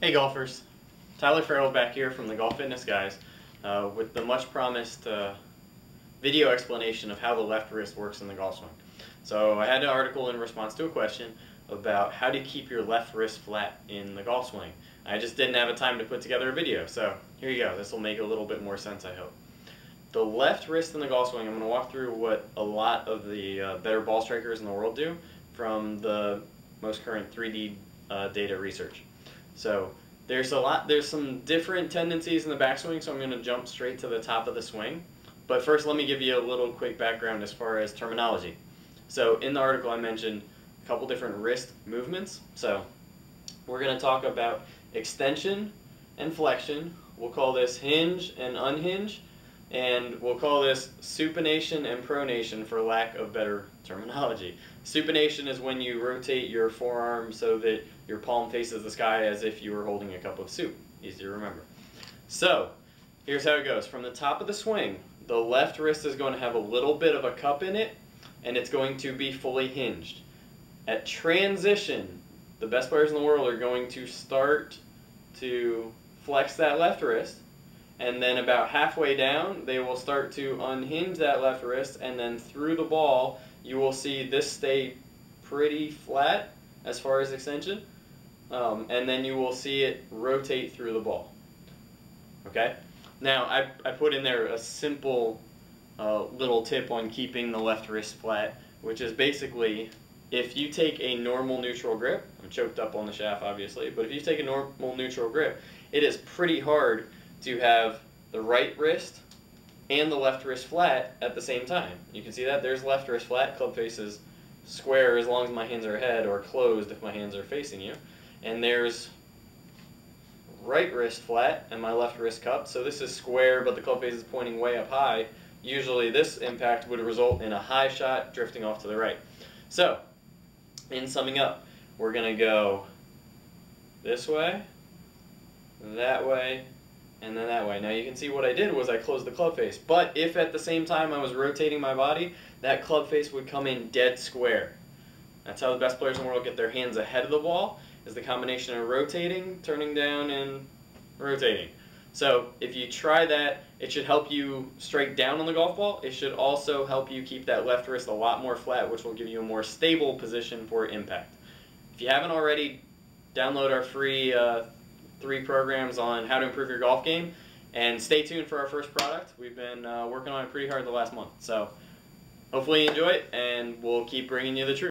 Hey golfers, Tyler Farrell back here from the Golf Fitness Guys with the much promised video explanation of how the left wrist works in the golf swing. So I had an article in response to a question about how to keep your left wrist flat in the golf swing. I just didn't have a time to put together a video, so here you go. This will make a little bit more sense, I hope. The left wrist in the golf swing, I'm going to walk through what a lot of the better ball strikers in the world do from the most current 3D data research. So there's some different tendencies in the backswing, so I'm going to jump straight to the top of the swing. But first, let me give you a little quick background as far as terminology. So in the article I mentioned a couple different wrist movements. So we're going to talk about extension and flexion. We'll call this hinge and unhinge. And we'll call this supination and pronation for lack of better terminology. Supination is when you rotate your forearm so that your palm faces the sky as if you were holding a cup of soup. Easy to remember. So, here's how it goes. From the top of the swing, the left wrist is going to have a little bit of a cup in it, and it's going to be fully hinged. At transition, the best players in the world are going to start to flex that left wrist, and then about halfway down, they will start to unhinge that left wrist, and then through the ball, you will see this stay pretty flat as far as extension, and then you will see it rotate through the ball. Okay? Now, I put in there a simple little tip on keeping the left wrist flat, which is basically, if you take a normal neutral grip, I'm choked up on the shaft obviously, but if you take a normal neutral grip, it is pretty hard to have the right wrist and the left wrist flat at the same time. You can see that there's left wrist flat, club face is square as long as my hands are ahead, or closed if my hands are facing you. And there's right wrist flat and my left wrist cupped. So this is square, but the club face is pointing way up high. Usually this impact would result in a high shot drifting off to the right. So, in summing up, we're going to go this way, that way, and then that way. Now you can see what I did was I closed the club face, but if at the same time I was rotating my body, that club face would come in dead square. That's how the best players in the world get their hands ahead of the ball, is the combination of rotating, turning down, and rotating. So if you try that, it should help you strike down on the golf ball. It should also help you keep that left wrist a lot more flat, which will give you a more stable position for impact. If you haven't already, download our free 3 programs on how to improve your golf game, and stay tuned for our first product. We've been working on it pretty hard the last month, so hopefully you enjoy it, and we'll keep bringing you the truth.